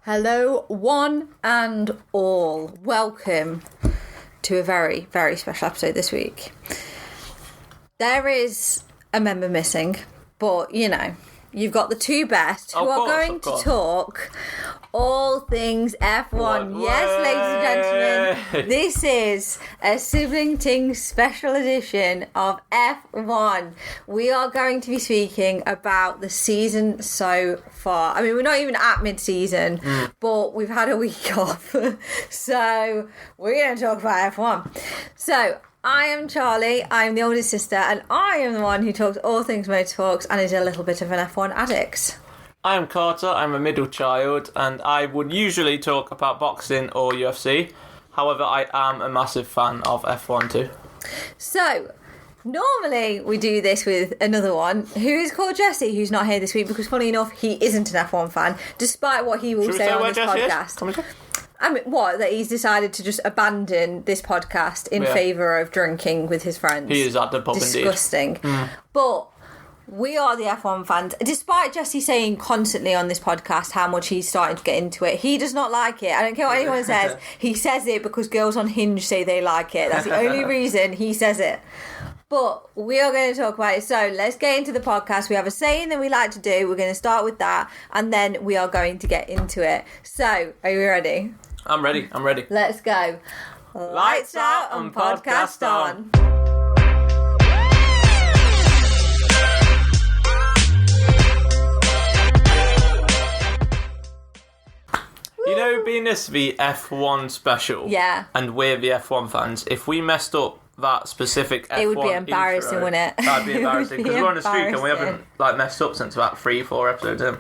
Hello, one and all. Welcome to a very, very special episode this week. There is a member missing, but you know, you've got the two best who are going to talk all things F1. Yes, ladies and gentlemen, this is a Sibling Ting special edition of F1. We are going to be speaking about the season so far. I mean, we're not even at mid-season, but we've had a week off. So we're going to talk about F1. So I am Charlie, I am the oldest sister, and I am the one who talks all things motorsports and is a little bit of an F1 addict. I am Carter, I'm a middle child, and I would usually talk about boxing or UFC. However, I am a massive fan of F1 too. So, normally we do this with another one who is called Jesse, who's not here this week because, funny enough, he isn't an F1 fan, despite what he will say on this podcast. I mean, what? That he's decided to just abandon this podcast in favour of drinking with his friends. He is at the pub indeed. Disgusting. But we are the F1 fans. Despite Jesse saying constantly on this podcast how much he's starting to get into it, he does not like it. I don't care what anyone says. He says it because girls on Hinge say they like it. That's the only reason he says it. But we are going to talk about it. So let's get into the podcast. We have a saying that we like to do. We're going to start with that. And then we are going to get into it. So, are you ready? I'm ready. Let's go. Lights out and podcast on. You know, being this the F1 special, and we're the F1 fans, if we messed up that specific F1 it would be embarrassing, intro, wouldn't it? That'd be embarrassing, because we're on the streak and we haven't messed up since about 3-4 episodes in.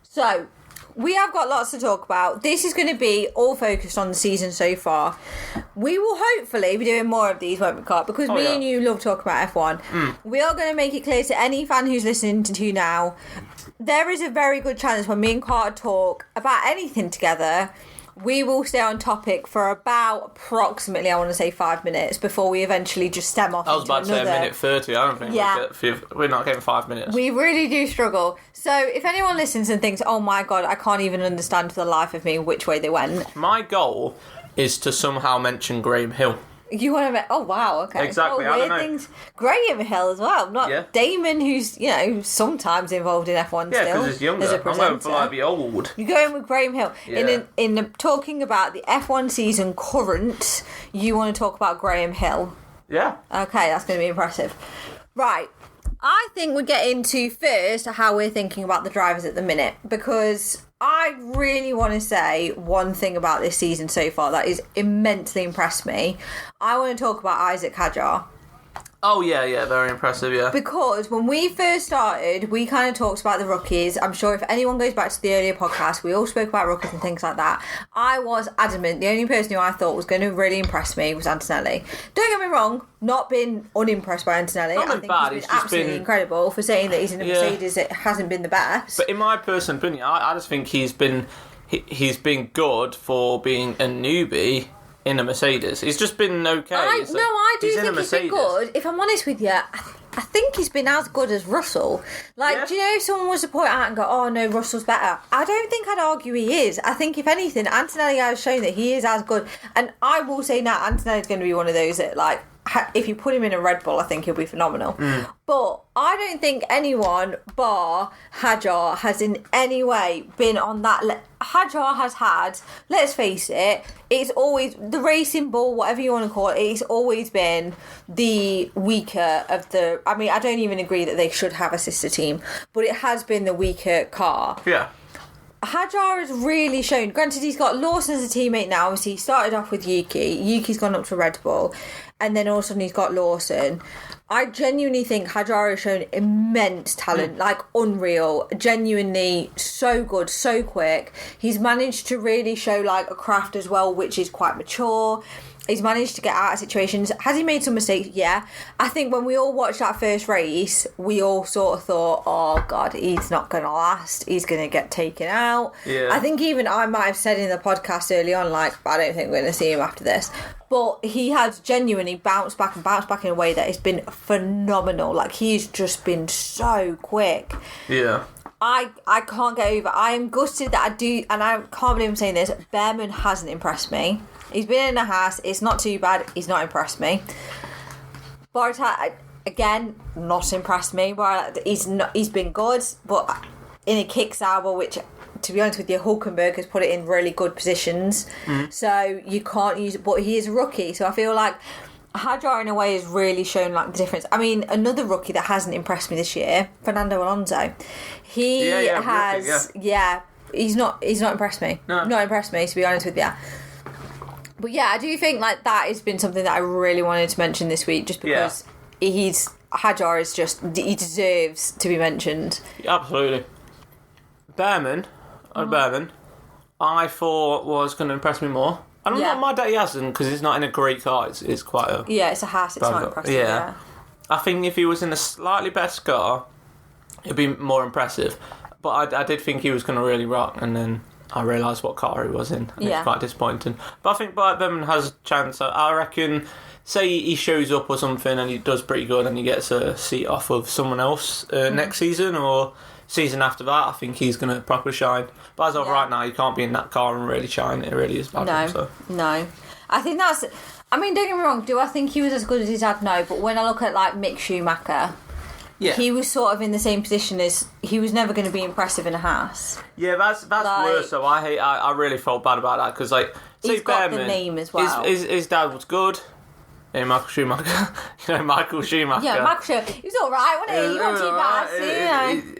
So, we have got lots to talk about. This is going to be all focused on the season so far. We will hopefully be doing more of these, won't we, Carl? Because me and you love talking about F1. We are going to make it clear to any fan who's listening to now, there is a very good chance when me and Carter talk about anything together, we will stay on topic for about approximately, I want to say 5 minutes before we eventually just stem off. I was about to say a minute 30. I don't think we're not getting 5 minutes. We really do struggle. So if anyone listens and thinks, oh my God, I can't even understand for the life of me which way they went. My goal is to somehow mention Graham Hill. You want to... Oh, wow, okay. Exactly, I don't know. Things. Graham Hill as well, not Damon, who's, you know, sometimes involved in F1 still. Yeah, because he's younger. I'm going for, like, the old. You're going with Graham Hill. Yeah. In talking about the F1 season current, you want to talk about Graham Hill. Yeah. Okay, that's going to be impressive. Right. I think we get into first how we're thinking about the drivers at the minute, because I really want to say one thing about this season so far that has immensely impressed me. I want to talk about Isaac Hadjar. Oh, yeah, very impressive, yeah. Because when we first started, we kind of talked about the rookies. I'm sure if anyone goes back to the earlier podcast, we all spoke about rookies and things like that. I was adamant. The only person who I thought was going to really impress me was Antonelli. Don't get me wrong, not been unimpressed by Antonelli. I think he's been absolutely incredible for saying that he's in a Mercedes. It hasn't been the best. But in my personal opinion, I just think he's been good for being a newbie in a Mercedes. He's just been okay. I do think he's been good. If I'm honest with you, I think he's been as good as Russell. Like, do you know if someone was to point out and go, oh no, Russell's better? I don't think I'd argue he is. I think if anything, Antonelli has shown that he is as good. And I will say now, Antonelli's going to be one of those that, like, if you put him in a Red Bull, I think he'll be phenomenal. But I don't think anyone bar Hadjar has in any way been on that. Hadjar has had, let's face it, it's always the racing ball, whatever you want to call it, it's always been the weaker of the... I mean, I don't even agree that they should have a sister team, but it has been the weaker car. Yeah. Hadjar has really shown. Granted, he's got Lawson as a teammate now. Obviously, he started off with Yuki. Yuki's gone up to Red Bull. And then all of a sudden he's got Lawson. I genuinely think Hadjar has shown immense talent, like unreal, genuinely so good, so quick. He's managed to really show like a craft as well, which is quite mature. He's managed to get out of situations. Has he made some mistakes? Yeah. I think when we all watched that first race, we all sort of thought, oh, God, he's not going to last. He's going to get taken out. Yeah. I think even I might have said in the podcast early on, like, I don't think we're going to see him after this. But he has genuinely bounced back in a way that has been phenomenal. Like, he's just been so quick. Yeah. I can't get over. I am gutted that I do, and I can't believe I'm saying this. Behrman hasn't impressed me. He's been in the house. It's not too bad. He's not impressed me. Boruta, again, not impressed me. He's been good, but in a kick Sauber, which, to be honest with you, Hulkenberg has put it in really good positions. So you can't use it, but he is a rookie. So I feel like Hadjar, in a way, has really shown like the difference. I mean, another rookie that hasn't impressed me this year, Fernando Alonso. He has, he's not impressed me. No. Not impressed me, to be honest with you. But yeah, I do think like that has been something that I really wanted to mention this week, just because Hadjar is just, he deserves to be mentioned. Absolutely. Behrman, I thought was going to impress me more. And I'm not mad that he hasn't, because he's not in a great car. It's quite a... Yeah, it's a Haas. It's not impressive. Yeah. I think if he was in a slightly better car, it'd be more impressive. But I did think he was going to really rock, and then I realised what car he was in, and it's quite disappointing. But I think Behrman has a chance. I reckon, say he shows up or something and he does pretty good and he gets a seat off of someone else next season or season after that, I think he's going to properly shine. But as of right now, you can't be in that car and really shine. It really is bad. No. I think that's... I mean, don't get me wrong, do I think he was as good as his dad? No, but when I look at, like, Mick Schumacher... Yeah. He was sort of in the same position as he was never going to be impressive in a Haas. Yeah, that's like, worse. So I really felt bad about that because he's got the name as well. His dad was good. Yeah, Michael Schumacher. Michael Schumacher. Yeah, Michael Schumacher. He was all right, wasn't he? He wasn't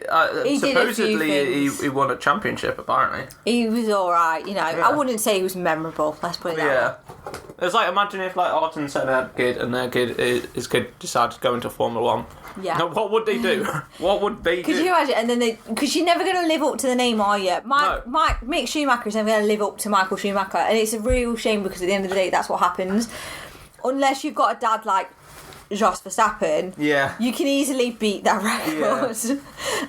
too bad. He supposedly he won a championship. Apparently, he was all right. I wouldn't say he was memorable. Let's put it that way. It's like, imagine if like Ayrton Senna had a kid and his kid decided to go into Formula 1. Yeah. Now, what would they do? What would they do? Could you imagine? And then because you're never going to live up to the name, are you? Mick Schumacher is never going to live up to Michael Schumacher, and it's a real shame because at the end of the day, that's what happens. Unless you've got a dad like Jos Verstappen, you can easily beat that record. Yeah.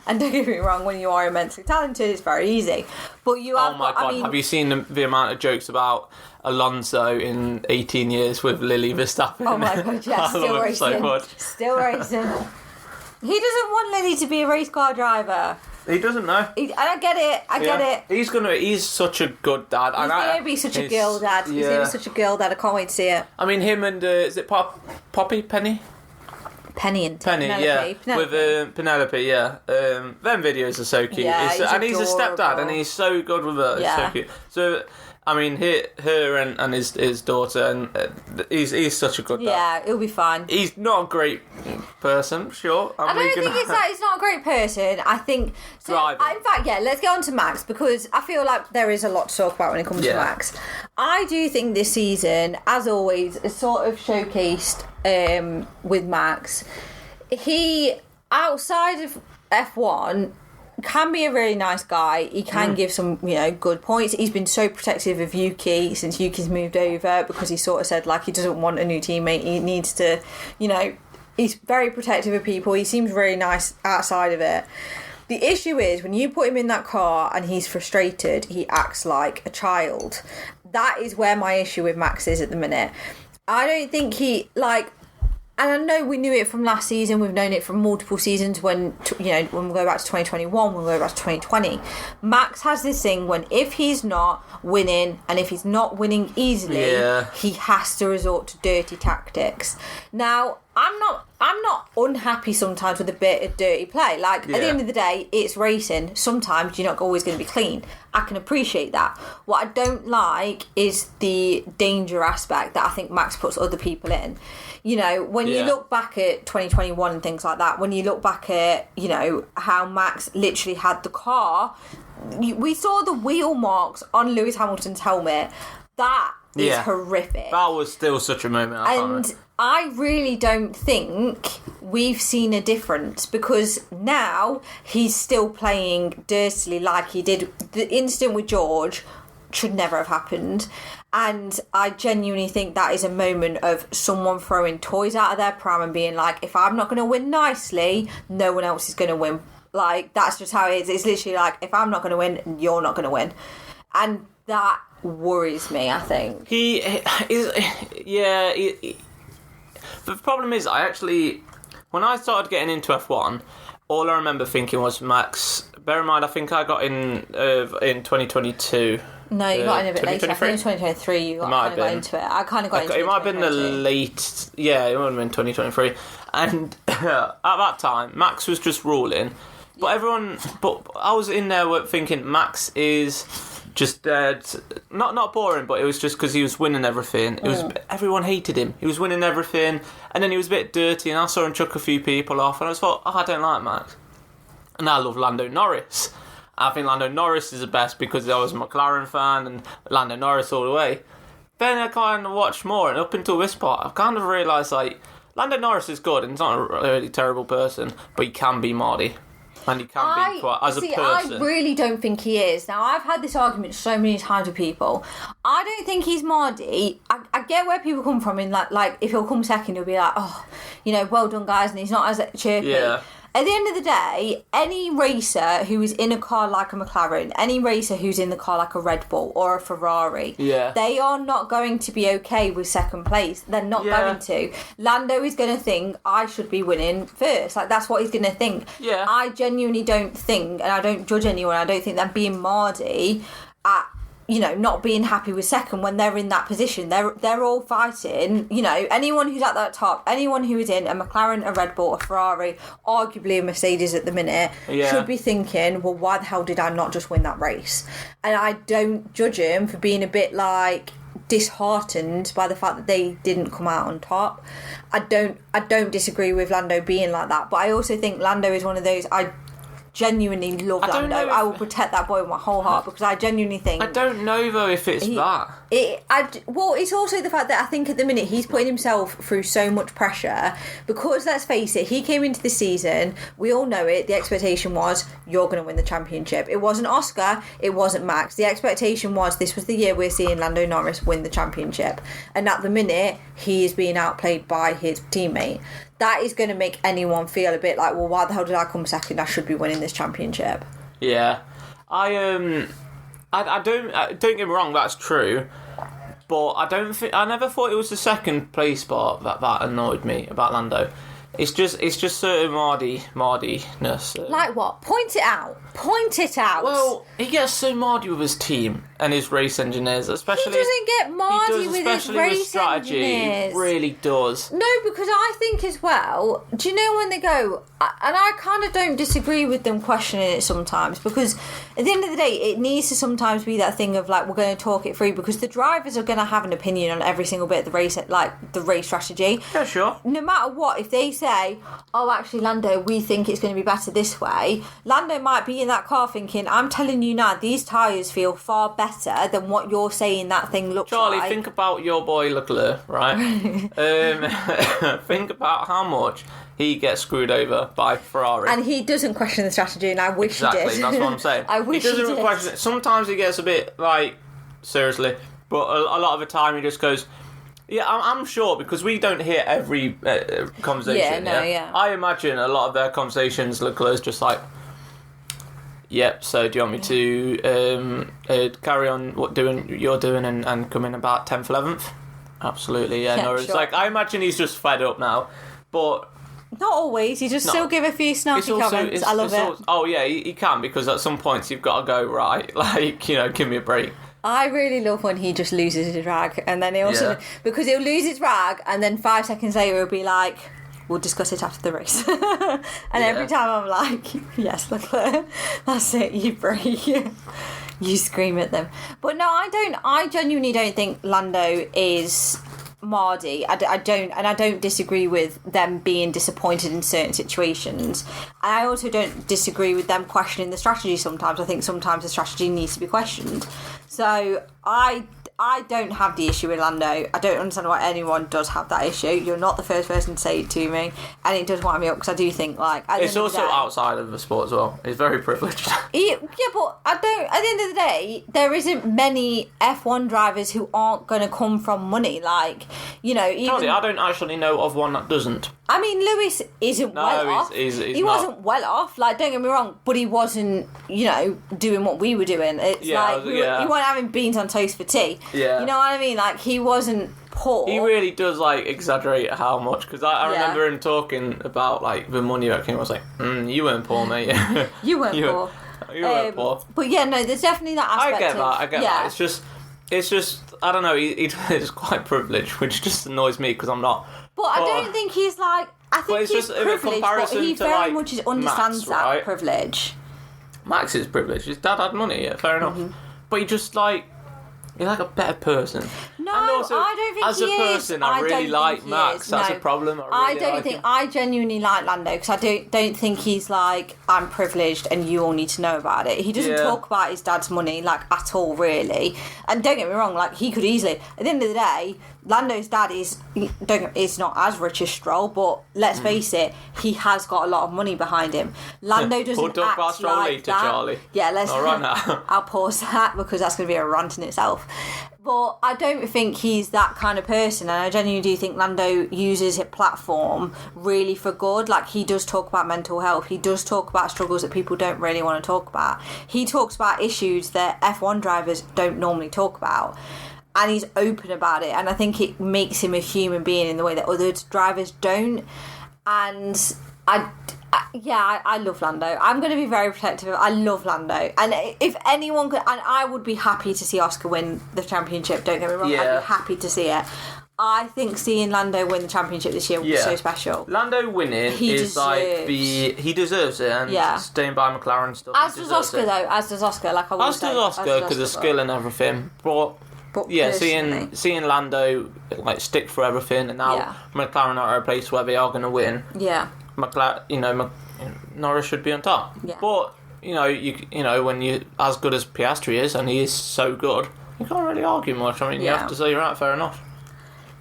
And don't get me wrong, when you are immensely talented, it's very easy. But you have... Oh my God, have you seen the amount of jokes about Alonso in 18 years with Lily Verstappen? Oh my God, yeah, still racing. So much. Still racing. He doesn't want Lily to be a race car driver. He doesn't know. And I get it. I get it. He's such a good dad. He's going to be such a girl dad. He's going to be such a girl dad. I can't wait to see it. I mean, him and, is it Poppy? Penny? Penny, Penelope. Yeah. Penelope. With Penelope, yeah. Them videos are so cute. Yeah, he's a stepdad and he's so good with her. Yeah. It's so cute. So... I mean, her and his daughter, and he's such a good dad. Yeah, it'll be fine. He's not a great person, sure. I don't think it's that he's not a great person. I think... Driving. In fact, let's get on to Max, because I feel like there is a lot to talk about when it comes to Max. I do think this season, as always, is sort of showcased with Max. He, outside of F1... can be a really nice guy. He can give some, good points. He's been so protective of Yuki since Yuki's moved over, because he sort of said, like, he doesn't want a new teammate. He needs to, he's very protective of people. He seems really nice outside of it. The issue is, when you put him in that car and he's frustrated, he acts like a child. That is where my issue with Max is at the minute. I don't think he, and I know we knew it from last season. We've known it from multiple seasons when we go back to 2021, when we go back to 2020. Max has this thing when if he's not winning and if he's not winning easily, he has to resort to dirty tactics. Now, I'm not unhappy sometimes with a bit of dirty play. At the end of the day, it's racing. Sometimes you're not always going to be clean. I can appreciate that. What I don't like is the danger aspect that I think Max puts other people in. When you look back at 2021 and things like that, when you look back at, how Max literally had the car, we saw the wheel marks on Lewis Hamilton's helmet. That is horrific. That was still such a moment. I really don't think we've seen a difference, because now he's still playing dirtily like he did. The incident with George should never have happened. And I genuinely think that is a moment of someone throwing toys out of their pram and being like, if I'm not going to win nicely, no one else is going to win. That's just how it is. It's literally like, if I'm not going to win, you're not going to win. And that worries me, I think. He is... Yeah. The problem is, when I started getting into F1, all I remember thinking was Max bear in mind, I think I got in 2022. No, you got in a bit later. I think in 2023 you got into it. I kind of got into it. It might have been the late... Yeah, it might have been 2023. And at that time, Max was just ruling. But But I was in there thinking Max is just dead. Not boring, but it was just because he was winning everything. It was everyone hated him. He was winning everything. And then he was a bit dirty, and I saw him chuck a few people off. And I thought, I don't like Max. And I love Lando Norris. I think Lando Norris is the best because I was a McLaren fan and Lando Norris all the way. Then I kind of watched more, and up until this part, I've kind of realised, like, Lando Norris is good and he's not a really terrible person, but he can be Marty. And he can be quite, as a person. I really don't think he is. Now, I've had this argument so many times with people. I don't think he's Mardy. I get where people come from in, like if he'll come second, he'll be like, oh, well done, guys, and he's not as chirpy. Yeah. At the end of the day, any racer who is in a car like a McLaren, any racer who's in the car like a Red Bull or a Ferrari, they are not going to be okay with second place. They're not going to. Lando is going to think, I should be winning first. Like, that's what he's going to think. Yeah. I genuinely don't think, and I don't judge anyone, I don't think they're being Mardy at... not being happy with second when they're in that position. They're all fighting. Anyone who's at that top, anyone who is in a McLaren, a Red Bull, a Ferrari, arguably a Mercedes at the minute, should be thinking, well, why the hell did I not just win that race? And I don't judge him for being a bit disheartened by the fact that they didn't come out on top. I don't disagree with Lando being like that, but I also think Lando is one of those... I genuinely love Lando. I will protect that boy with my whole heart because I genuinely think... I don't know, though, if it's that. Well, it's also the fact that I think at the minute he's putting himself through so much pressure because, let's face it, he came into the season, we all know it, the expectation was, you're going to win the championship. It wasn't Oscar, it wasn't Max. The expectation was, this was the year we're seeing Lando Norris win the championship. And at the minute, he is being outplayed by his teammate. That is going to make anyone feel a bit like, well, why the hell did I come second? I should be winning this championship. Yeah. I don't get me wrong, that's true. But I never thought it was the second place part that annoyed me about Lando. It's just certain Mardiness. Like what? Point it out. Well, he gets so Mardy with his team and his race engineers, especially. He doesn't get Mardy with his race strategy. Engineers. He really does. No, because I think as well, do you know when they go, and I kind of don't disagree with them questioning it sometimes, because at the end of the day, it needs to sometimes be that thing of like, we're going to talk it through, because the drivers are going to have an opinion on every single bit of the race, like the race strategy. Yeah, sure. No matter what, if they say, oh, actually, Lando, we think it's going to be better this way, Lando might be in that car thinking, I'm telling you now, these tyres feel far better than what you're saying that thing looks Charlie, like. Charlie, think about your boy Leclerc, right? Think about how much he gets screwed over by Ferrari. And he doesn't question the strategy, and I wish he did. Exactly, that's what I'm saying. I wish he doesn't did. question it. Sometimes he gets a bit, like, seriously, but a lot of the time he just goes... Yeah, I'm sure, because we don't hear every conversation. Yeah. I imagine a lot of their conversations, Leclerc's just like, yep, so do you want me to carry on what you're doing and come in about 10th, 11th? Absolutely, yeah. No, it's sure. like, I imagine he's just fed up now, but... Not always, he just still give a few snarky comments. I love it. Oh, yeah, he can, because at some points you've got to go, right, like, give me a break. I really love when he just loses his rag, and then he also because he'll lose his rag, and then 5 seconds later he'll be like, "We'll discuss it after the race." And every time I'm like, "Yes, Leclerc, that's it. You break, you scream at them." But no, I don't. I genuinely don't think Lando is Mardy. I don't disagree with them being disappointed in certain situations. And I also don't disagree with them questioning the strategy sometimes. I think sometimes the strategy needs to be questioned. So I don't have the issue with Lando. I don't understand why anyone does have that issue. You're not the first person to say it to me, and it does wind me up, because I do think, like, it's also outside of the sport as well. He's very privileged. Yeah, but I don't. At the end of the day, there isn't many F1 drivers who aren't going to come from money. Like, even Charlie, I don't actually know of one that doesn't. I mean, Lewis isn't well off. He wasn't well off. Like, don't get me wrong, but he wasn't, doing what we were doing. It's he wasn't having beans on toast for tea. Yeah. You know what I mean? Like, he wasn't poor. He really does, like, exaggerate how much, because I remember him talking about, like, the money that came. I was like, you weren't poor, mate. You weren't poor. You weren't poor. But yeah, no, there's definitely that aspect. I get that. It's just, I don't know. He's quite privileged, which just annoys me because I'm not. But I don't think he's like. I think he's just privileged, but he very much understands Max, that privilege. Max is privileged. His dad had money. Yeah, fair enough. But he just like. You're like a better person. No, and also, I don't think as a person, I really like Max. That's a problem. I genuinely like Lando because I don't think he's like, I'm privileged and you all need to know about it. He doesn't talk about his dad's money like at all, really. And don't get me wrong, like he could easily. At the end of the day, Lando's dad is not as rich as Stroll, but let's face it, he has got a lot of money behind him. Lando doesn't act like Stroll later, that. Charlie. Yeah, let's. All right now. I'll pause that because that's going to be a rant in itself. But I don't think he's that kind of person, and I genuinely do think Lando uses his platform really for good. Like, he does talk about mental health, he does talk about struggles that people don't really want to talk about, he talks about issues that F1 drivers don't normally talk about, and he's open about it, and I think it makes him a human being in the way that other drivers don't. And I love Lando. I'm going to be very protective of. I love Lando, and if anyone could, and I would be happy to see Oscar win the championship. Don't get me wrong, I'd be happy to see it. I think seeing Lando win the championship this year would be so special. Lando winning he deserves it, and staying by McLaren and stuff. As does Oscar, though. As does Oscar. Like I will say. As does Oscar because of skill and everything. But yeah, seeing Lando like stick for everything, and now McLaren are at a place where they are going to win. Yeah. Norris should be on top. Yeah. But when you as good as Piastri is, and he is so good, you can't really argue much. I mean, you have to say, right, fair enough.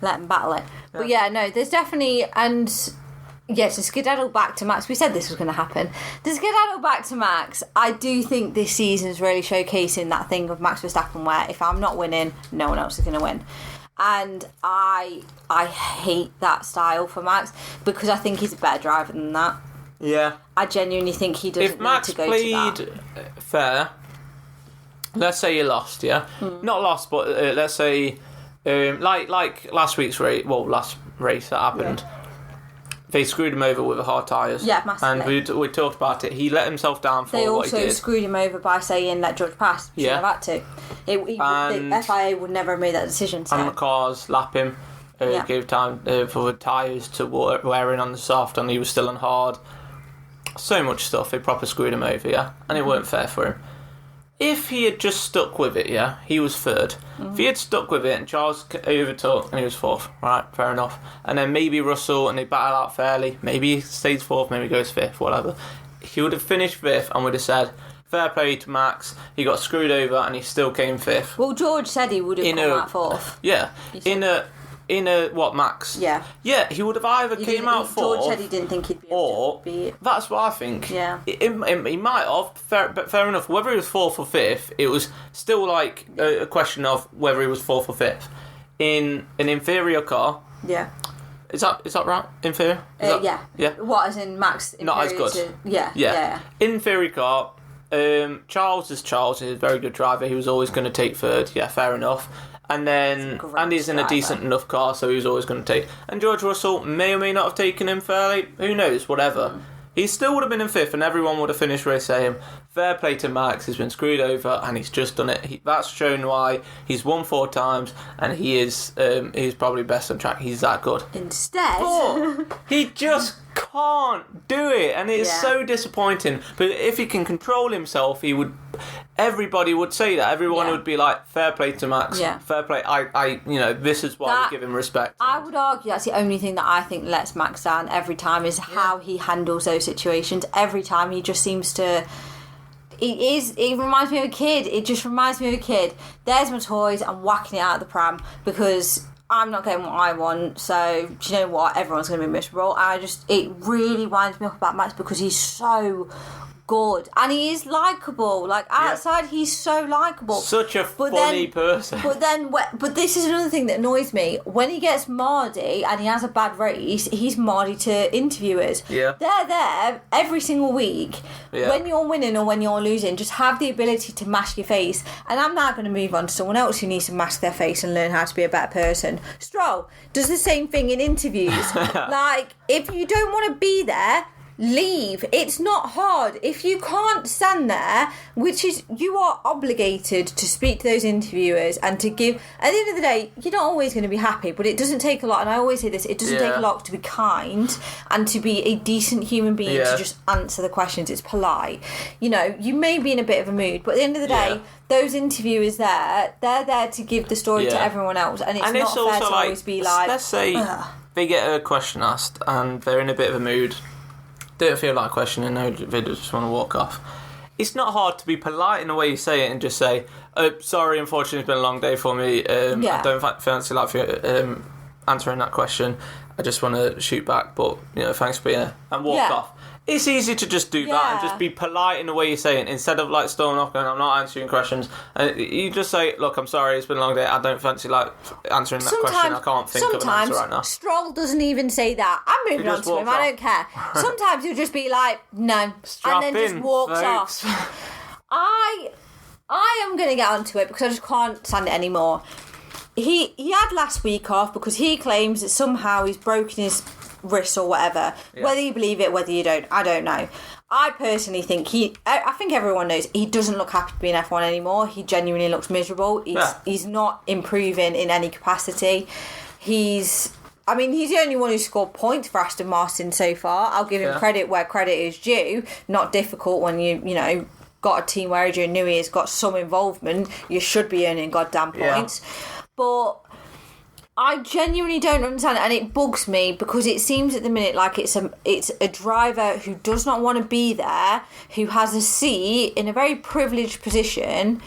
Let him battle it. Yeah. But no, there's definitely to skedaddle back to Max. We said this was going to happen. To skedaddle back to Max, I do think this season's really showcasing that thing of Max Verstappen, where if I'm not winning, no one else is going to win. And I hate that style for Max because I think he's a better driver than that. Yeah. I genuinely think he doesn't need to go to that. If Max played fair, let's say you lost, yeah? Not lost, but let's say, like last race that happened. Yeah. They screwed him over with the hard tyres. Yeah, massively. And we talked about it. He let himself down for what he did. They also screwed him over by saying, let George pass. Shouldn't have had to. The FIA would never have made that decision. So. And the cars lap him. Gave time for the tyres to wear in on the soft, and he was still on hard. So much stuff. They proper screwed him over, yeah? And it weren't fair for him. If he had just stuck with it, yeah, he was third. If he had stuck with it and Charles overtook and he was fourth, right, fair enough. And then maybe Russell and they battle out fairly. Maybe he stays fourth, maybe goes fifth, whatever. He would have finished fifth and would have said, fair play to Max, he got screwed over and he still came fifth. Well, George said he would have come out fourth. Yeah, Max? Yeah. Yeah, he would have either came out fourth. George said he didn't think he'd be able to be. That's what I think. Yeah. He might have, but fair enough. Whether he was fourth or fifth, it was still like a question of whether he was fourth or fifth. In an inferior car. Yeah. Is that right? Inferior? Yeah. Yeah. What, as in Max? Not as good. Yeah. Inferior car. Charles is a very good driver. He was always going to take third. Yeah, fair enough. And then Andy's in a decent enough car, so he was always going to take. And George Russell may or may not have taken him fairly. Who knows? Whatever. He still would have been in fifth, and everyone would have finished race saying, fair play to Max, he's been screwed over, and he's just done it. That's shown why he's won 4 times, and he's probably best on track. He's that good. Instead... But he just can't do it, and it's so disappointing. But if he can control himself, everybody would say that. Everyone would be like, fair play to Max. Yeah. Fair play. This is why we give him respect. I would argue that's the only thing that I think lets Max down every time is how he handles those situations. Every time he just seems to... It reminds me of a kid. It just reminds me of a kid. There's my toys, I'm whacking it out of the pram because I'm not getting what I want, so do you know what? Everyone's going to be miserable. And it really winds me up about Max because he's so good and he is likeable. Like outside, he's so likeable. Such a funny person. But this is another thing that annoys me. When he gets mardy and he has a bad race, he's mardy to interviewers. Yeah, they're there every single week. Yeah. When you're winning or when you're losing, just have the ability to mask your face. And I'm now going to move on to someone else who needs to mask their face and learn how to be a better person. Stroll does the same thing in interviews. Like, if you don't want to be there, leave. It's not hard. If you can't stand there, which is, you are obligated to speak to those interviewers and to give, at the end of the day, you're not always going to be happy, but it doesn't take a lot, and I always say this, it doesn't take a lot to be kind and to be a decent human being to just answer the questions. It's polite. You know, you may be in a bit of a mood, but at the end of the day, those interviewers they're there to give the story to everyone else, and it's not fair to always be like, let's say they get a question asked and they're in a bit of a mood, don't feel like questioning, no, they just want to walk off. It's not hard to be polite in the way you say it and just say, oh, sorry, unfortunately it's been a long day for me, I don't fancy like answering that question, I just want to shoot back, but you know, thanks for being here, and walk off. It's easy to just do that and just be polite in the way you say it, instead of like storming off going, I'm not answering questions. And you just say, look, I'm sorry, it's been a long day, I don't fancy like answering that question, I can't think of an answer right now. Stroll doesn't even say that. I'm moving on to him, I don't care. Sometimes he'll just be like, no, strap and then just walks off. I am going to get onto it because I just can't stand it anymore. He had last week off because he claims that somehow he's broken his wrist or whatever. Whether you believe it, whether you don't, I don't know. I personally think I think everyone knows he doesn't look happy to be in F1 anymore. He genuinely looks miserable. He's not improving in any capacity. He's the only one who's scored points for Aston Martin so far. I'll give him credit where credit is due. Not difficult when you know, got a team where Adrian Newey has got some involvement. You should be earning goddamn points. But I genuinely don't understand it, and it bugs me because it seems at the minute like it's a driver who does not want to be there, who has a seat in a very privileged position,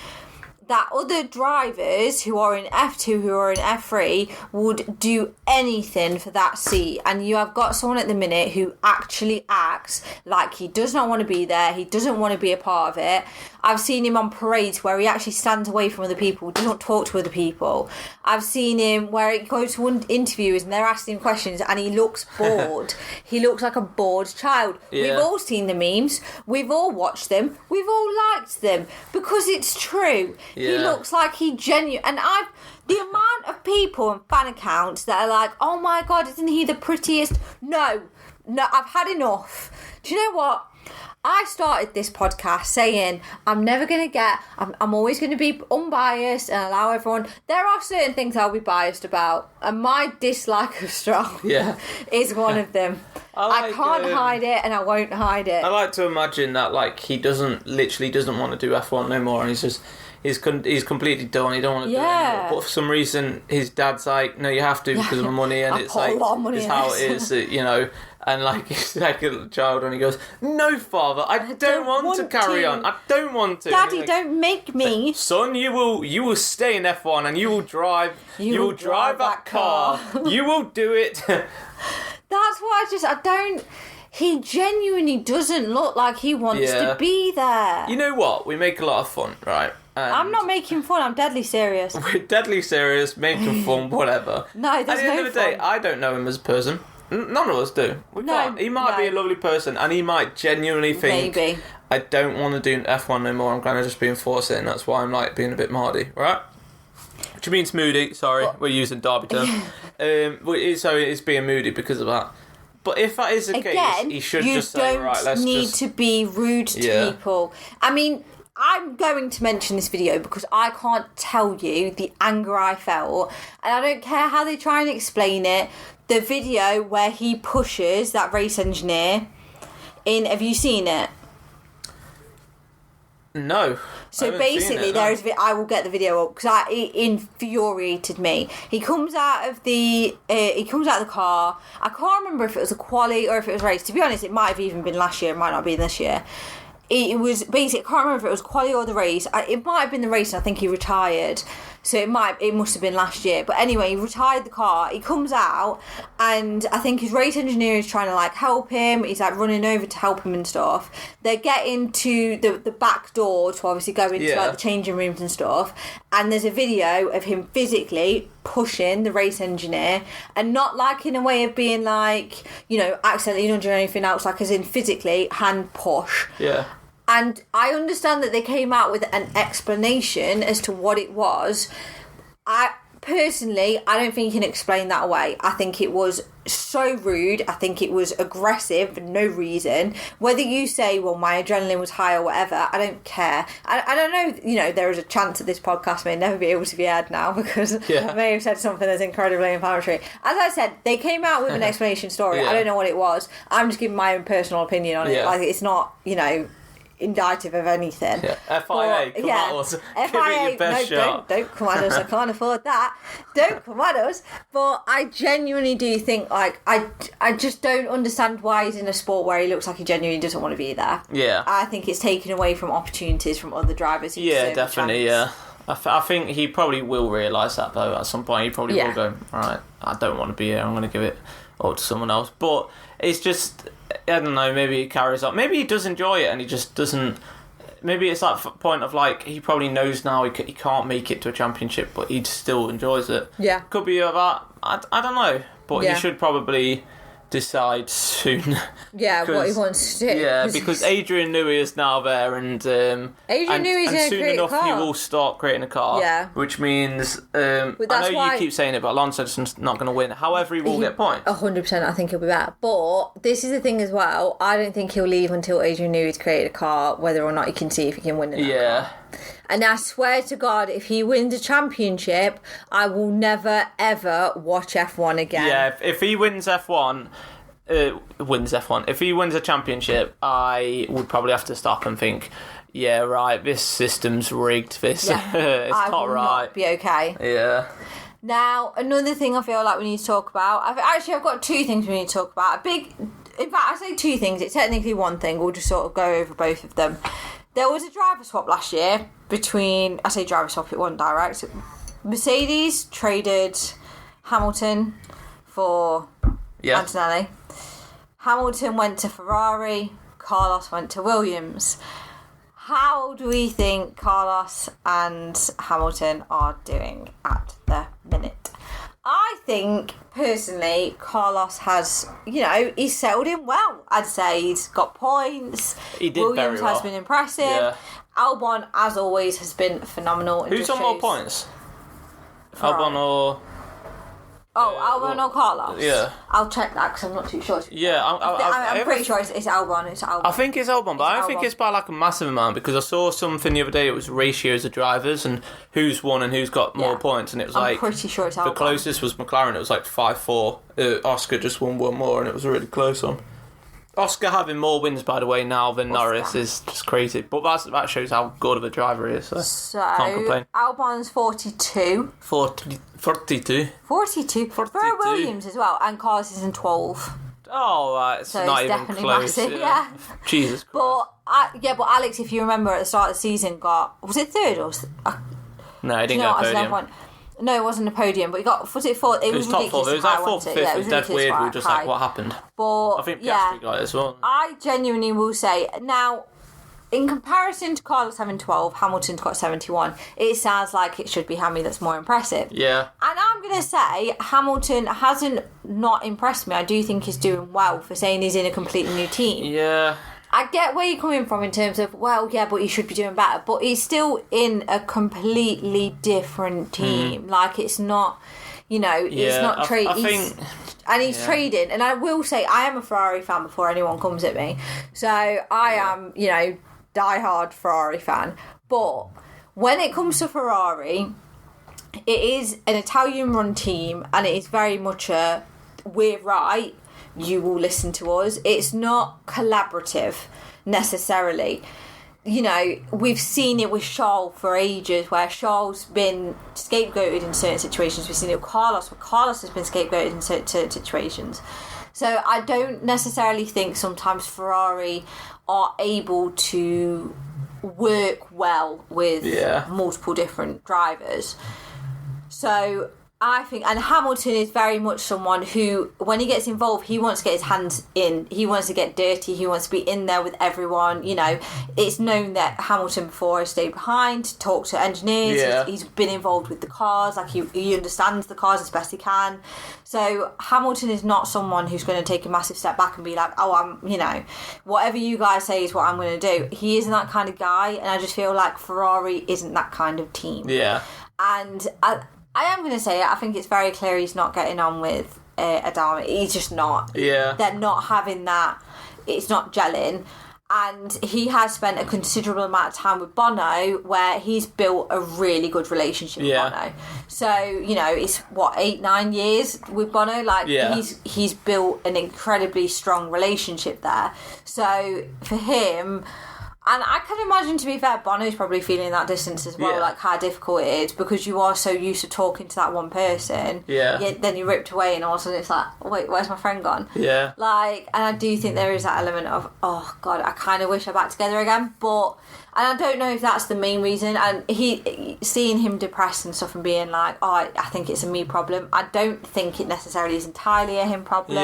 that other drivers who are in F2, who are in F3 would do anything for that seat. And you have got someone at the minute who actually acts like he does not want to be there, he doesn't want to be a part of it. I've seen him on parades where he actually stands away from other people, doesn't talk to other people. I've seen him where he goes to interviews and they're asking him questions and he looks bored. He looks like a bored child. We've all seen the memes. We've all watched them. We've all liked them because it's true. He looks like he genuinely... And the amount of people and fan accounts that are like, oh my God, isn't he the prettiest? No, I've had enough. Do you know what? I started this podcast saying I'm always going to be unbiased and allow everyone. There are certain things I'll be biased about, and my dislike of Stroll is one of them. I can't hide it, and I won't hide it. I like to imagine that like he doesn't want to do F1 no more, and he's completely done. He don't want to do it anymore. But for some reason, his dad's like, no, you have to because of money, and it's like it's how it is, you know. And like he's like a child, and he goes, "No, father, I don't want to carry on. I don't want to." Daddy, like, don't make me. Son, you will stay in F1, and you will drive. You will drive that car. You will do it. That's why I don't. He genuinely doesn't look like he wants to be there. You know what? We make a lot of fun, right? And I'm not making fun. I'm deadly serious. We're deadly serious, making fun, whatever. No, there's no fun. At the end of the day, I don't know him as a person. None of us do. We can't. He might be a lovely person, and he might genuinely think, maybe, I don't want to do F1 no more, I'm going to just be enforced it, and that's why I'm like being a bit mardy, right? Which means moody, sorry, we're using Derby term. So it's being moody because of that. But if that is the case, he should just say, right, let's just... You don't need to be rude to people. I mean, I'm going to mention this video because I can't tell you the anger I felt, and I don't care how they try and explain it. The video where he pushes that race engineer in, have you seen it? No. So basically, I will get the video up because it infuriated me. He comes out of the car. I can't remember if it was a quali or if it was race. To be honest, it might have even been last year. It might not be this year. It was basically, I can't remember if it was quali or the race. It might have been the race, and I think he retired. So it must have been last year. But anyway, he retired the car. He comes out, and I think his race engineer is trying to like help him. He's like running over to help him and stuff. They're getting to the back door to obviously go into like the changing rooms and stuff. And there's a video of him physically pushing the race engineer, and not like in a way of being like, you know, accidentally nudging or anything else, like as in physically hand push. Yeah. And I understand that they came out with an explanation as to what it was. personally, I don't think you can explain that away. I think it was so rude. I think it was aggressive for no reason. Whether you say, well, my adrenaline was high or whatever, I don't care. I don't know, there is a chance that this podcast may never be able to be aired now because I may have said something that's incredibly inflammatory. As I said, they came out with an explanation story. I don't know what it was. I'm just giving my own personal opinion on it. Like, it's not, indicative of anything. FIA, come at us. Give it your best shot. Don't come at us. I can't afford that. Don't come at us. But I genuinely do think, like, I just don't understand why he's in a sport where he looks like he genuinely doesn't want to be there. Yeah. I think it's taken away from opportunities from other drivers. Yeah, definitely, yeah. I think he probably will realise that, though, at some point. He probably will go, all right, I don't want to be here. I'm going to give it up to someone else. But it's just... I don't know, maybe he carries on. Maybe he does enjoy it and he just doesn't... Maybe it's that point of, like, he probably knows now he can't make it to a championship, but he still enjoys it. Yeah. Could be that. I don't know. But he should probably decide soon. Yeah, what he wants to do. Yeah, because Adrian Newey is now there and Adrian Newey's and soon enough he will start creating a car. Yeah. Which means I know you keep saying it, but Alonso's not going to win. However, he will get points. 100%, I think he'll be better. But this is the thing as well. I don't think he'll leave until Adrian Newey's created a car, whether or not he can see if he can win in that car. And I swear to God, if he wins a championship, I will never, ever watch F1 again. Yeah, if he wins F1... if he wins a championship, I would probably have to stop and think, yeah, right, this system's rigged. It's not right. Not be okay. Yeah. Now, another thing I feel like we need to talk about. I've got two things we need to talk about. In fact, I say two things. It's technically one thing. We'll just sort of go over both of them. There was a driver swap last year between... I say driver swap, it wasn't direct. Mercedes traded Hamilton for Antonelli. Hamilton went to Ferrari. Carlos went to Williams. How do we think Carlos and Hamilton are doing at the minute? I think, personally, Carlos has, he's settled in well. I'd say he's got points. He did Williams very well. has been impressive. Yeah. Albon, as always, has been phenomenal. Who's on more points? Ferrari. Albon or... Albon or Carlos? Yeah. I'll check that because I'm not too sure. Yeah, I'm pretty sure it's Albon. It's Albon. I think it's Albon, but I don't think it's by like a massive amount because I saw something the other day. It was ratios of drivers and who's won and who's got more points, and it was I'm pretty sure it's Albon. The closest was McLaren. It was like 5-4. Oscar just won one more, and it was a really close one. Oscar having more wins, by the way, now than Norris is just crazy. But that shows how good of a driver he is. So can't complain. Albon's 42. 42. 42. For Williams as well. And Carlos is in 12. Oh, right. It's so not it's even definitely close. Massive, yeah. Jesus Christ. But Alex, if you remember at the start of the season, was it third or... No, he didn't get a podium. No, it wasn't a podium, but he got... Was it fourth? It was top four. It was like fourth, fifth. It was dead weird. We were just like, what happened? But, I think Piastri got it as well. I genuinely will say, now, in comparison to Carlos having 12, Hamilton's got 71. It sounds like it should be Hammy that's more impressive. Yeah. And I'm going to say Hamilton hasn't not impressed me. I do think he's doing well for saying he's in a completely new team. Yeah. I get where you're coming from in terms of, well, yeah, but he should be doing better. But he's still in a completely different team. Like, it's not, it's not trading. And he's trading. And I will say, I am a Ferrari fan before anyone comes at me. So I am, diehard Ferrari fan. But when it comes to Ferrari, it is an Italian-run team. And it is very much we're right. You will listen to us. It's not collaborative necessarily. We've seen it with Charles for ages, where Charles been scapegoated in certain situations. We've seen it with Carlos, where Carlos has been scapegoated in certain situations. So I don't necessarily think sometimes Ferrari are able to work well with multiple different drivers. So I think, and Hamilton is very much someone who, when he gets involved, he wants to get his hands in. He wants to get dirty. He wants to be in there with everyone. It's known that Hamilton before has stayed behind, talked to engineers. Yeah. He's been involved with the cars. Like he understands the cars as best he can. So Hamilton is not someone who's going to take a massive step back and be like, oh, whatever you guys say is what I'm going to do. He isn't that kind of guy, and I just feel like Ferrari isn't that kind of team. Yeah. And I am going to say it. I think it's very clear he's not getting on with Adama. He's just not. Yeah. They're not having that. It's not gelling. And he has spent a considerable amount of time with Bono, where he's built a really good relationship with Bono. So, you know, it's 8-9 years with Bono. Like, he's built an incredibly strong relationship there. So for him, and I can imagine, to be fair, Bono's probably feeling that distance as well, like how difficult it is, because you are so used to talking to that one person. Then you're ripped away, and all of a sudden it's like, wait, where's my friend gone? Like, and I do think there is that element of, oh God, I kind of wish they're back together again, and I don't know if that's the main reason. And seeing him depressed and stuff and being like, oh, I think it's a me problem. I don't think it necessarily is entirely a him problem.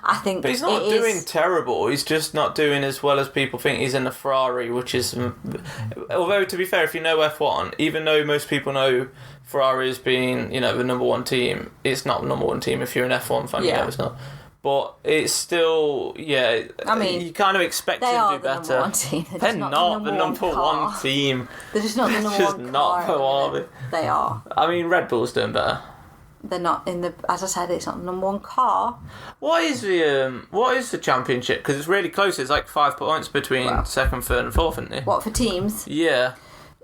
I think, but he's not doing terrible. He's just not doing as well as people think. He's in a Ferrari, which is, although to be fair, if you know F1, even though most people know Ferrari as being, you know, the number one team, it's not the number one team. If you're an F1 fan, you know it's not. But it's still, I mean, you kind of expect them to do better. They're not the number one team. They're just not the number one just not Ferrari. They are. I mean, Red Bull's doing better. They're not in the. As I said, it's not the number one car. What is the championship? Because it's really close. It's like 5 points between second, third, and fourth, isn't it? What, for teams? Yeah.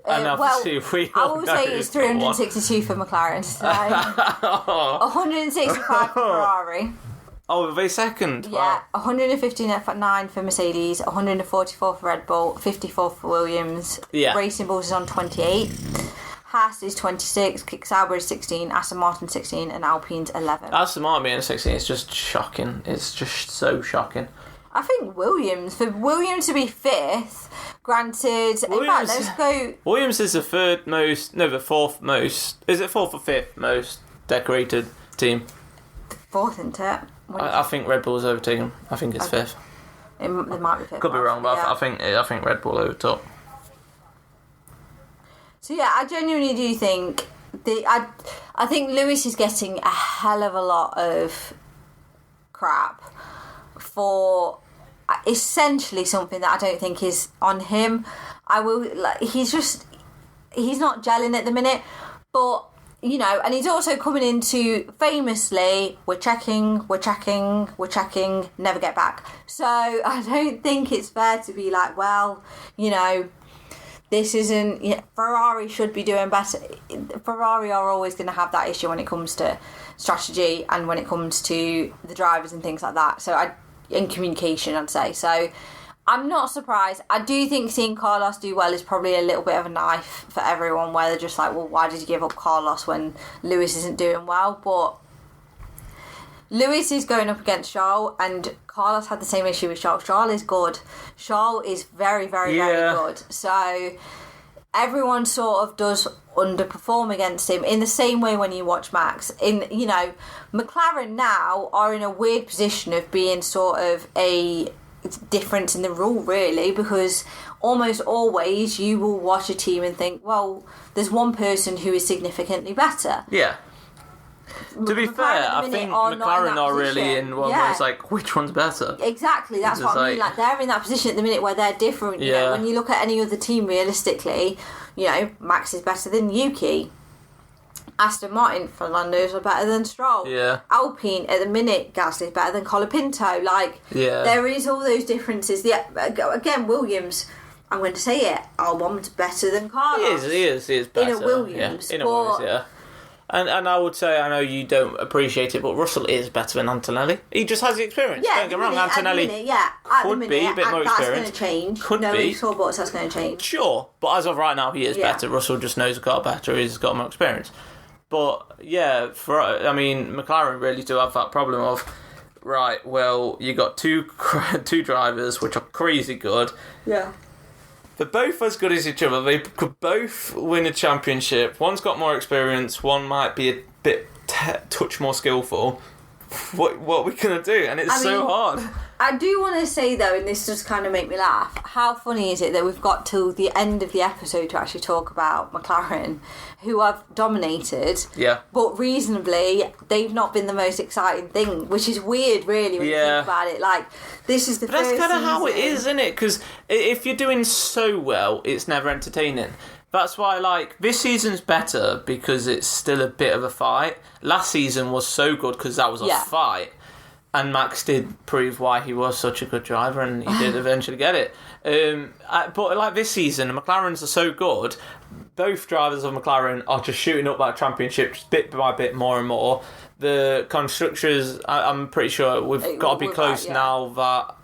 And I will say it's 362 for McLaren. So 165 for Ferrari. Oh, are they second? Yeah, 159 for Mercedes, 144 for Red Bull, 54 for Williams. Racing Bulls is on 28. Haas is 26, Sauber is 16, Aston Martin 16, and Alpine's 11. Aston Martin being 16 is just shocking. It's just so shocking. I think Williams to be fifth, granted. In fact, let's go. Williams is the fourth most. Is it fourth or fifth most decorated team? Fourth, isn't it? I think Red Bull's overtaken. I think it's fifth. It might be fifth. Could be wrong, but I think Red Bull over top. So yeah, I genuinely do think I think Lewis is getting a hell of a lot of crap for essentially something that I don't think is on him. He's not gelling at the minute, but. You know, and he's also coming into, famously, we're checking, never get back. So I don't think it's fair to be like, well, you know, this isn't... You know, Ferrari should be doing better. Ferrari are always going to have that issue when it comes to strategy and when it comes to the drivers and things like that. So in communication, I'd say. So I'm not surprised. I do think seeing Carlos do well is probably a little bit of a knife for everyone, where they're just like, well, why did you give up Carlos when Lewis isn't doing well? But Lewis is going up against Charles, and Carlos had the same issue with Charles. Charles is good. Charles is very, very, very good. So everyone sort of does underperform against him in the same way when you watch Max. You know, McLaren now are in a weird position of being sort of a difference in the rule, really, because almost always you will watch a team and think, well, there's one person who is significantly better. Yeah. To be fair, I think McLaren are really in one where it's like, which one's better? Exactly, that's what I mean. Like, they're in that position at the minute where they're different. You know, when you look at any other team, realistically, you know, Max is better than Yuki. Aston Martin, Fernando's are better than Stroll. Yeah. Alpine, at the minute, Gasly's better than Colapinto. Like, there is all those differences. Again, Williams, I'm going to say it, Albon's better than Carlos. He is better. In a Williams. Yeah. In a Williams, yeah. And I would say, I know you don't appreciate it, but Russell is better than Antonelli. He just has the experience. Yeah, don't get me wrong, Antonelli could be a bit more that's experienced. That's going to change. Could be. But that's going to change. Sure, but as of right now, he is better. Russell just knows the car better. He's got more experience. But yeah, McLaren really do have that problem of, right, well, you got two drivers which are crazy good. Yeah. They're both as good as each other. They could both win a championship. One's got more experience. One might be a bit touch more skillful. What are we going to do? And it's so hard. I do want to say, though, and this does kind of make me laugh, how funny is it that we've got till the end of the episode to actually talk about McLaren, who have dominated, but reasonably, they've not been the most exciting thing, which is weird, really, when you think about it. Like, this is the first But that's kind of season. how it is, isn't it? Because if you're doing so well, it's never entertaining. That's why, like, this season's better because it's still a bit of a fight. Last season was so good because that was a fight. And Max did prove why he was such a good driver, and he did eventually get it. But, like, this season, the McLarens are so good. Both drivers of McLaren are just shooting up that championship bit by bit more and more. The constructors, I'm pretty sure we've got to be close now that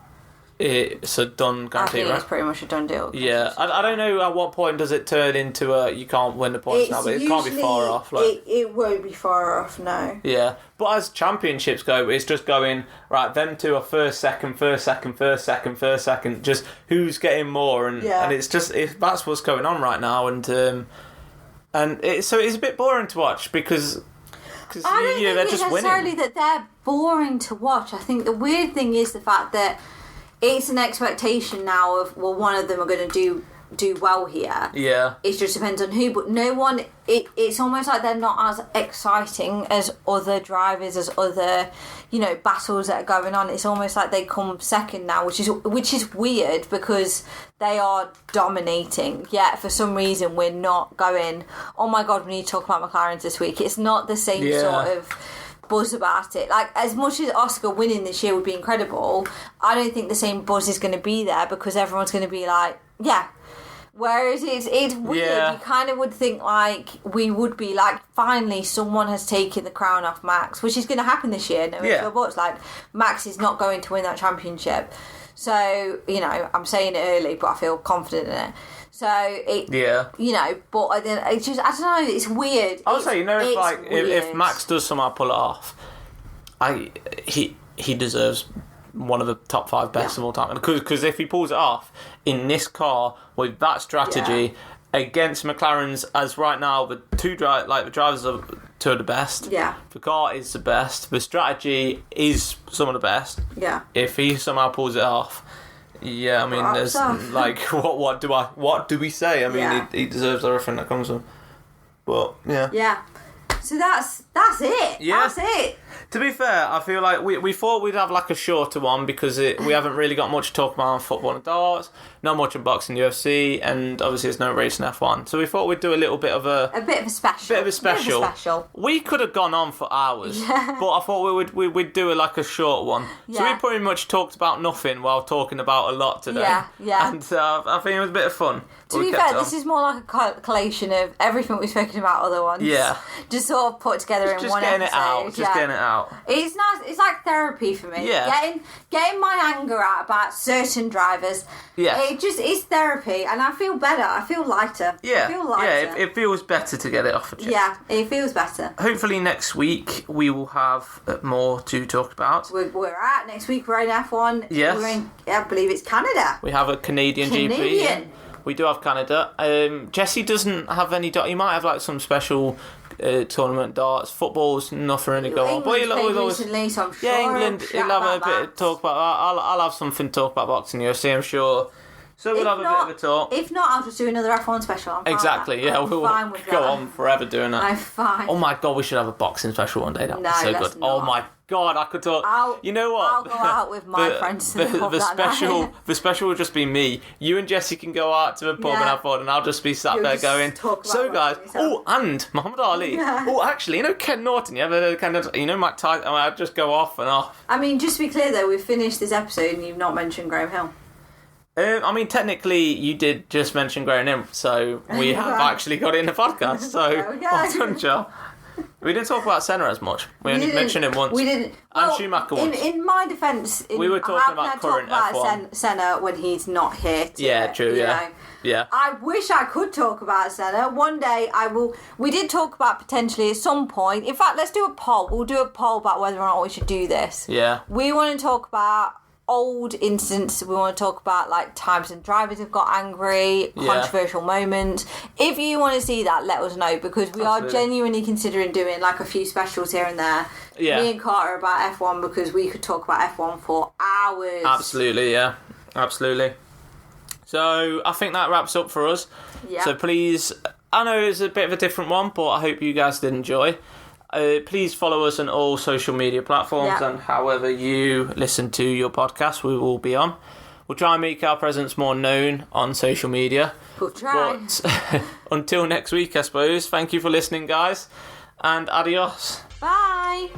it's a done guarantee, I think right? it's pretty much a done deal. Yeah, I don't know at what point does it turn into a you can't win the points now, but it can't be far off. Like, it won't be far off, no. Yeah, but as championships go, it's just going, right, them two are first, second, just who's getting more, and it's just, that's what's going on right now, and so it's a bit boring to watch because I don't think they're it's just necessarily winning. that they're boring to watch. I think the weird thing is the fact that it's an expectation now of, well, one of them are going to do well here. Yeah. It just depends on who, but no one, it's almost like they're not as exciting as other drivers, as other, battles that are going on. It's almost like they come second now, which is weird because they are dominating. Yet for some reason we're not going, oh my God, we need to talk about McLaren's this week. It's not the same sort of buzz about it. Like, as much as Oscar winning this year would be incredible, I don't think the same buzz is going to be there because everyone's going to be like, yeah. Whereas it's weird. Yeah. You kind of would think like we would be like, finally someone has taken the crown off Max, which is going to happen this year. No ifs or buts. Like, Max is not going to win that championship. So, I'm saying it early, but I feel confident in it. So but then it's just, I don't know, it's weird. I'll say, if Max does somehow pull it off, he deserves one of the top 5 best of all time. Because if he pulls it off in this car with that strategy against McLaren's, as right now the the drivers are two of the best. Yeah, the car is the best. The strategy is some of the best. Yeah, if he somehow pulls it off. Yeah, I mean, there's like, what do we say? I mean, he deserves everything that comes from. But yeah. So that's it. Yeah. That's it. To be fair, I feel like we thought we'd have like a shorter one because we haven't really got much to talk about on football and darts, not much on boxing, UFC, and obviously there's no racing F1. So we thought we'd do a little bit of a bit of a special. We could have gone on for hours, but I thought we'd do a short one. Yeah. So we pretty much talked about nothing while talking about a lot today. Yeah. And I think it was a bit of fun. To be fair, this is more like a collation of everything we've spoken about other ones. Yeah. Just sort of put together in one episode. Just getting it out. It's nice. It's like therapy for me. Yeah. Getting my anger out about certain drivers. Yeah. It just is therapy, and I feel better. I feel lighter. Yeah. It feels better to get it off the chest. Yeah, it feels better. Hopefully next week we will have more to talk about. We're at next week. We're in F1. Yes. We're in, I believe it's Canada. We have a Canadian GP. Yeah. We do have Canada. Jesse doesn't have any. He might have some special tournament darts. Football's nothing really going on. But he'll always recently, so I'm sure England. He'll have a bit to talk about that. I'll have something to talk about boxing UFC, I'm sure. So we'll have a bit of a talk. If not, I'll just do another F1 special. I'm exactly. Yeah, we'll go on forever doing that. I'm fine. Oh my God, we should have a boxing special one day. That would be so good. Not. Oh my God, I could talk. You know what? I'll go out with my friends. The special will just be me. You and Jesse can go out to the pub and have fun, and I'll just be sat there going. So guys, and Muhammad Ali. Yeah. Oh, actually, Ken Norton. You ever heard of Ken Norton? Mike Tyson. I'd just go off and off. I mean, just to be clear though, we've finished this episode and you've not mentioned Graham Hill. Technically, you did just mention Graham Hill, so we have actually got it in the podcast. So, well done, Joe. We didn't talk about Senna as much. We only mentioned him once. We didn't. And Schumacher once. In my defence, we were talking about current F1. Senna when he's not here. True. Yeah. I wish I could talk about Senna. One day I will. We did talk about potentially at some point. In fact, let's do a poll. We'll do a poll about whether or not we should do this. Yeah. We want to talk about old incidents. We want to talk about times when drivers have got angry, controversial moments. If you want to see that, let us know, because we are genuinely considering doing a few specials here and there. Yeah. Me and Carter about F1, because we could talk about F1 for hours. Absolutely. So I think that wraps up for us. Yeah. So please, I know it's a bit of a different one, but I hope you guys did enjoy. Please follow us on all social media platforms, and however you listen to your podcast, we will be on. We'll try and make our presence more known on social media. We'll try. But until next week, I suppose. Thank you for listening, guys, and adios. Bye.